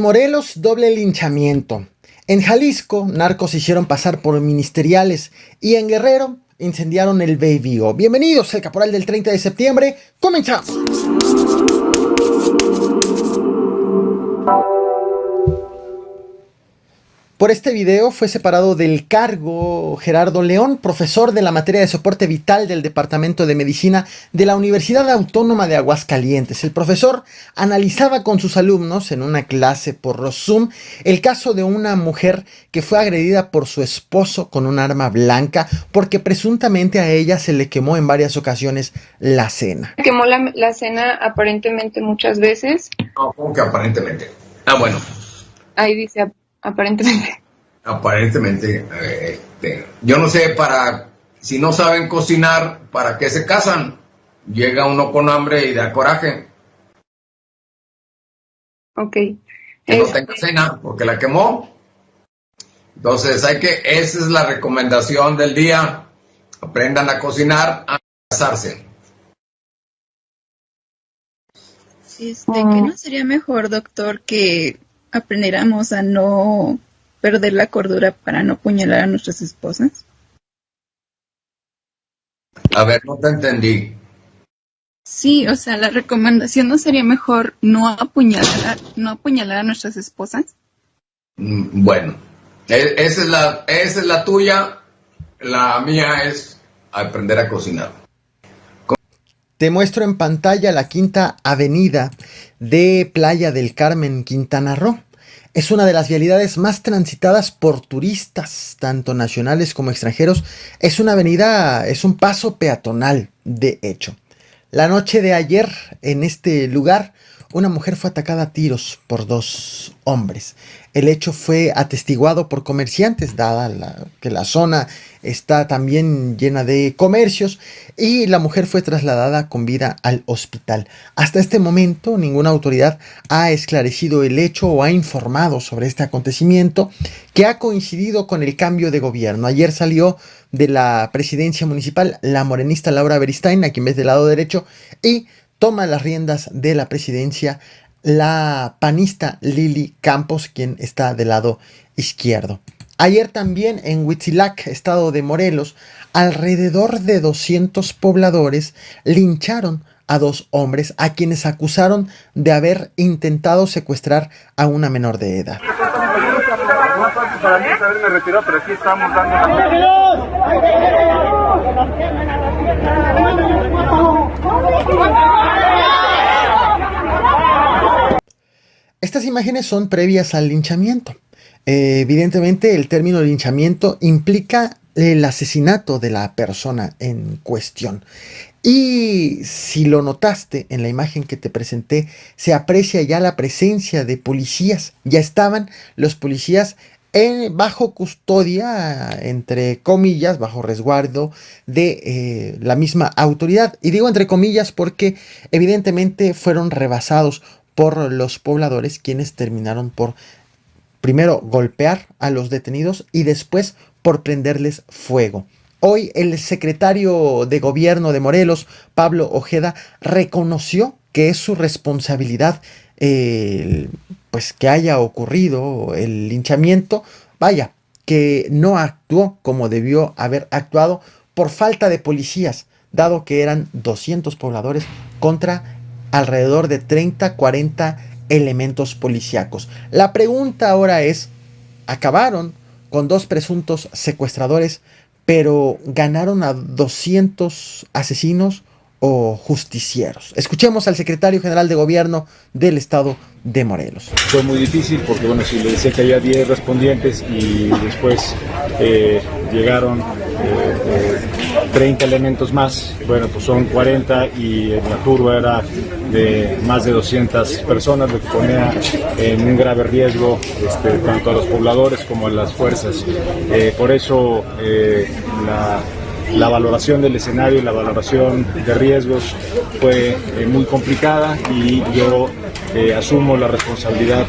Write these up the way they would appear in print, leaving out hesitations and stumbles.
Morelos, doble linchamiento. En Jalisco, narcos se hicieron pasar por ministeriales. Y en Guerrero, incendiaron el Baby O. Bienvenidos al Caporal del 30 de septiembre. ¡Comenzamos! Por este video fue separado del cargo Gerardo León, profesor de la materia de soporte vital del Departamento de Medicina de la Universidad Autónoma de Aguascalientes. El profesor analizaba con sus alumnos en una clase por Zoom el caso de una mujer que fue agredida por su esposo con un arma blanca porque presuntamente a ella se le quemó en varias ocasiones la cena. Quemó la cena aparentemente muchas veces. No, ¿cómo que aparentemente? Bueno. Ahí dice aparentemente. Aparentemente. Yo no sé, si no saben cocinar, ¿para qué se casan? Llega uno con hambre y da coraje. Ok. Que no tenga cena porque la quemó. Entonces esa es la recomendación del día. Aprendan a cocinar antes de casarse. ¿Que no sería mejor, doctor, que aprendiéramos a no perder la cordura para no apuñalar a nuestras esposas? A ver, no te entendí. Sí, o sea, la recomendación no sería mejor no apuñalar a nuestras esposas. Bueno, esa es la tuya. La mía es aprender a cocinar. Te muestro en pantalla la Quinta Avenida de Playa del Carmen, Quintana Roo. Es una de las vialidades más transitadas por turistas, tanto nacionales como extranjeros. Es una avenida, es un paso peatonal, de hecho. La noche de ayer, en este lugar, una mujer fue atacada a tiros por dos hombres. El hecho fue atestiguado por comerciantes, dada que la zona está también llena de comercios, y la mujer fue trasladada con vida al hospital. Hasta este momento, ninguna autoridad ha esclarecido el hecho o ha informado sobre este acontecimiento, que ha coincidido con el cambio de gobierno. Ayer salió de la presidencia municipal la morenista Laura Beristain, a quien ves del lado derecho, y toma las riendas de la presidencia la panista Lili Campos, quien está del lado izquierdo. Ayer también en Huitzilac, estado de Morelos, alrededor de 200 pobladores lincharon a dos hombres a quienes acusaron de haber intentado secuestrar a una menor de edad. Estas imágenes son previas al linchamiento. Evidentemente, el término linchamiento implica el asesinato de la persona en cuestión. Y si lo notaste en la imagen que te presenté, se aprecia ya la presencia de policías. Ya estaban los policías bajo custodia, entre comillas, bajo resguardo de la misma autoridad. Y digo entre comillas porque evidentemente fueron rebasados por los pobladores, quienes terminaron por primero golpear a los detenidos y después por prenderles fuego. Hoy el secretario de gobierno de Morelos, Pablo Ojeda, reconoció que es su responsabilidad pues que haya ocurrido el linchamiento. Vaya, que no actuó como debió haber actuado por falta de policías, dado que eran 200 pobladores contra alrededor de 30-40 elementos policíacos. La pregunta ahora es, acabaron con dos presuntos secuestradores, pero ¿ganaron a 200 asesinos o justicieros? Escuchemos al secretario general de gobierno del estado de Morelos. Fue muy difícil porque, bueno, si le decía que había 10 respondientes y después llegaron 30 elementos más, bueno, pues son 40 y la turba era de más de 200 personas, lo que ponía en un grave riesgo tanto a los pobladores como a las fuerzas. Por eso la valoración del escenario y la valoración de riesgos fue muy complicada y yo asumo la responsabilidad.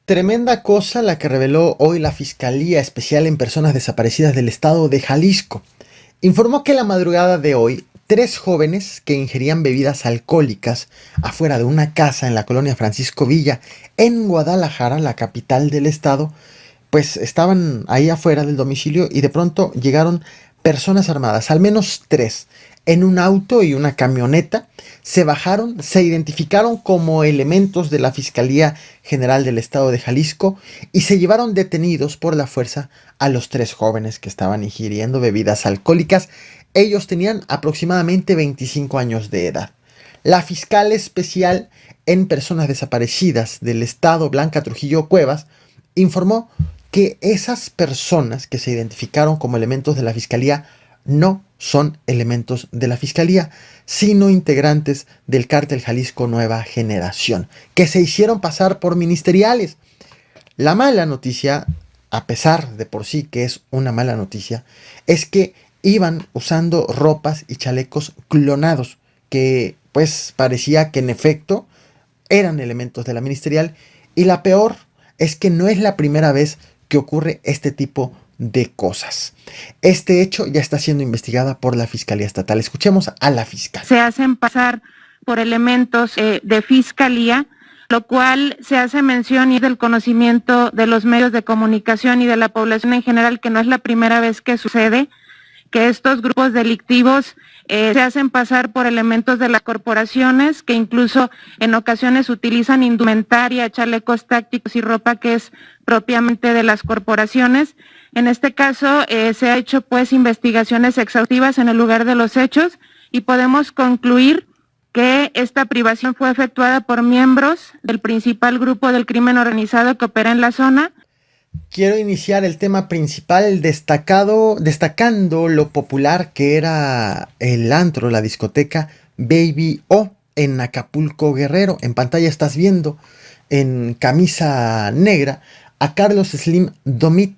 Tremenda cosa la que reveló hoy la Fiscalía Especial en Personas Desaparecidas del estado de Jalisco. Informó que la madrugada de hoy 3 jóvenes que ingerían bebidas alcohólicas afuera de una casa en la colonia Francisco Villa, en Guadalajara, la capital del estado. Pues estaban ahí afuera del domicilio y de pronto llegaron personas armadas, al menos 3, en un auto y una camioneta. Se bajaron, se identificaron como elementos de la Fiscalía General del Estado de Jalisco y se llevaron detenidos por la fuerza a los 3 jóvenes que estaban ingiriendo bebidas alcohólicas. Ellos tenían aproximadamente 25 años de edad. La fiscal especial en personas desaparecidas del estado, Blanca Trujillo Cuevas, informó que esas personas que se identificaron como elementos de la Fiscalía no son elementos de la Fiscalía, sino integrantes del Cártel Jalisco Nueva Generación, que se hicieron pasar por ministeriales. La mala noticia, a pesar de por sí que es una mala noticia, es que iban usando ropas y chalecos clonados, que pues parecía que en efecto eran elementos de la ministerial, y la peor es que no es la primera vez que ocurre este tipo de cosas. Este hecho ya está siendo investigada por la Fiscalía Estatal. Escuchemos a la fiscal. Se hacen pasar por elementos de fiscalía, lo cual se hace mención y es del conocimiento de los medios de comunicación y de la población en general, que no es la primera vez que sucede, que estos grupos delictivos se hacen pasar por elementos de las corporaciones, que incluso en ocasiones utilizan indumentaria, chalecos tácticos y ropa que es propiamente de las corporaciones. En este caso se ha hecho pues investigaciones exhaustivas en el lugar de los hechos y podemos concluir que esta privación fue efectuada por miembros del principal grupo del crimen organizado que opera en la zona. Quiero iniciar el tema principal destacando lo popular que era el antro, la discoteca Baby O en Acapulco, Guerrero. En pantalla estás viendo en camisa negra a Carlos Slim Domit.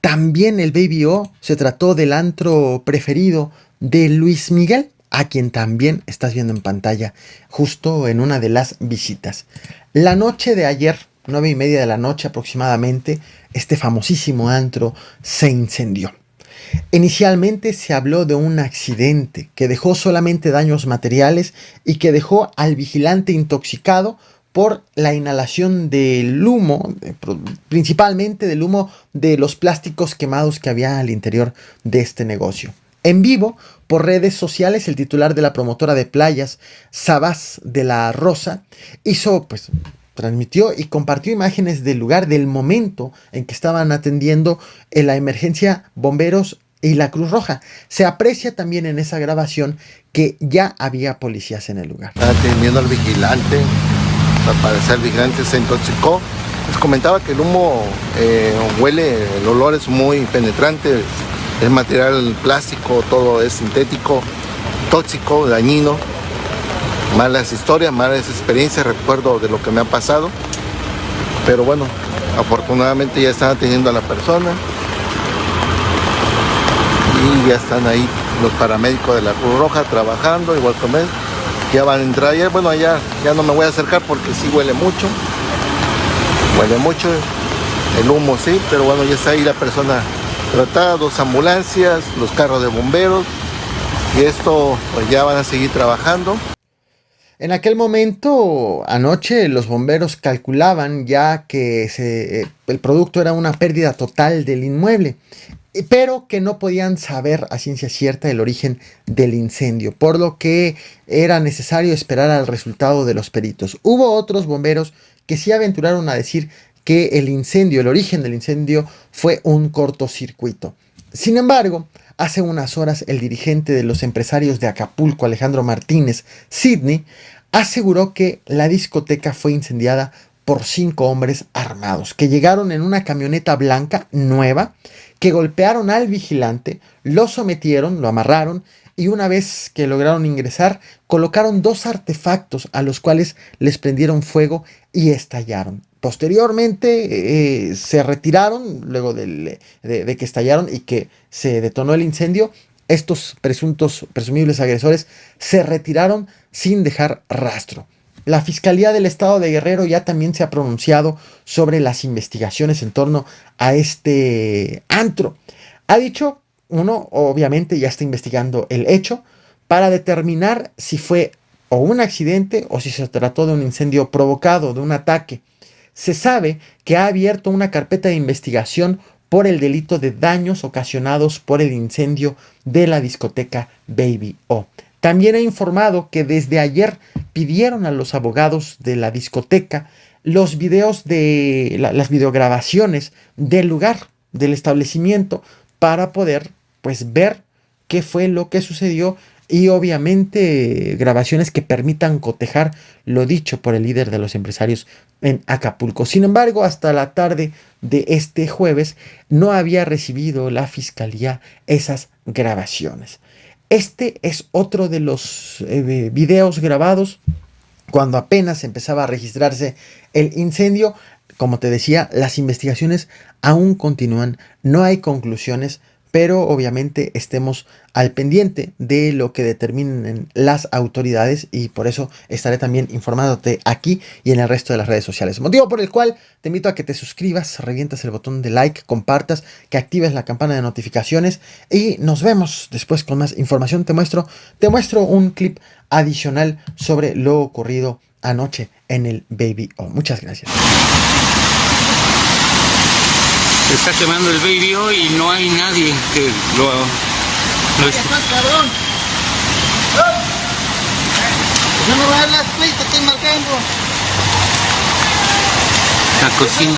También el Baby O se trató del antro preferido de Luis Miguel, a quien también estás viendo en pantalla justo en una de las visitas. La noche de ayer, 9:30 de la noche aproximadamente, este famosísimo antro se incendió. Inicialmente se habló de un accidente que dejó solamente daños materiales y que dejó al vigilante intoxicado por la inhalación del humo, principalmente del humo de los plásticos quemados que había al interior de este negocio. En vivo, por redes sociales, el titular de la promotora de playas, Sabás de la Rosa, transmitió y compartió imágenes del lugar, del momento en que estaban atendiendo en la emergencia bomberos y la Cruz Roja. Se aprecia también en esa grabación que ya había policías en el lugar. Estaba atendiendo al vigilante, al parecer el vigilante se intoxicó. Les comentaba que el humo huele, el olor es muy penetrante, es material plástico, todo es sintético, tóxico, dañino. Malas historias, malas experiencias, recuerdo de lo que me ha pasado. Pero bueno, afortunadamente ya están atendiendo a la persona. Y ya están ahí los paramédicos de la Cruz Roja trabajando, igual como él. Ya van a entrar, ya no me voy a acercar porque sí huele mucho. Huele mucho, el humo sí, pero bueno, ya está ahí la persona tratada, 2 ambulancias, los carros de bomberos. Y esto pues ya van a seguir trabajando. En aquel momento, anoche, los bomberos calculaban ya que el producto era una pérdida total del inmueble, pero que no podían saber a ciencia cierta el origen del incendio, por lo que era necesario esperar al resultado de los peritos. Hubo otros bomberos que sí aventuraron a decir que el origen del incendio fue un cortocircuito. Sin embargo, hace unas horas el dirigente de los empresarios de Acapulco, Alejandro Martínez Sidney, aseguró que la discoteca fue incendiada por 5 hombres armados que llegaron en una camioneta blanca nueva, que golpearon al vigilante, lo sometieron, lo amarraron y una vez que lograron ingresar, colocaron 2 artefactos a los cuales les prendieron fuego y estallaron. Posteriormente se retiraron, luego de que estallaron y que se detonó el incendio. Estos presumibles agresores se retiraron sin dejar rastro. La Fiscalía del Estado de Guerrero ya también se ha pronunciado sobre las investigaciones en torno a este antro. Ha dicho, uno, obviamente ya está investigando el hecho, para determinar si fue o un accidente o si se trató de un incendio provocado, de un ataque. Se sabe que ha abierto una carpeta de investigación por el delito de daños ocasionados por el incendio de la discoteca Baby O. También ha informado que desde ayer pidieron a los abogados de la discoteca los videos de las videograbaciones del lugar, del establecimiento, para poder pues ver qué fue lo que sucedió y obviamente grabaciones que permitan cotejar lo dicho por el líder de los empresarios en Acapulco. Sin embargo, hasta la tarde de este jueves no había recibido la fiscalía esas grabaciones. Este es otro de los videos grabados cuando apenas empezaba a registrarse el incendio. Como te decía, las investigaciones aún continúan, no hay conclusiones, pero obviamente estemos al pendiente de lo que determinen las autoridades y por eso estaré también informándote aquí y en el resto de las redes sociales. Motivo por el cual te invito a que te suscribas, revientas el botón de like, compartas, que actives la campana de notificaciones y nos vemos después con más información. Te muestro un clip adicional sobre lo ocurrido anoche en el Baby O. Muchas gracias. Se está quemando el Baby O y no hay nadie que lo cabrón! No me hablas, güey, te estoy marcando. La cocina.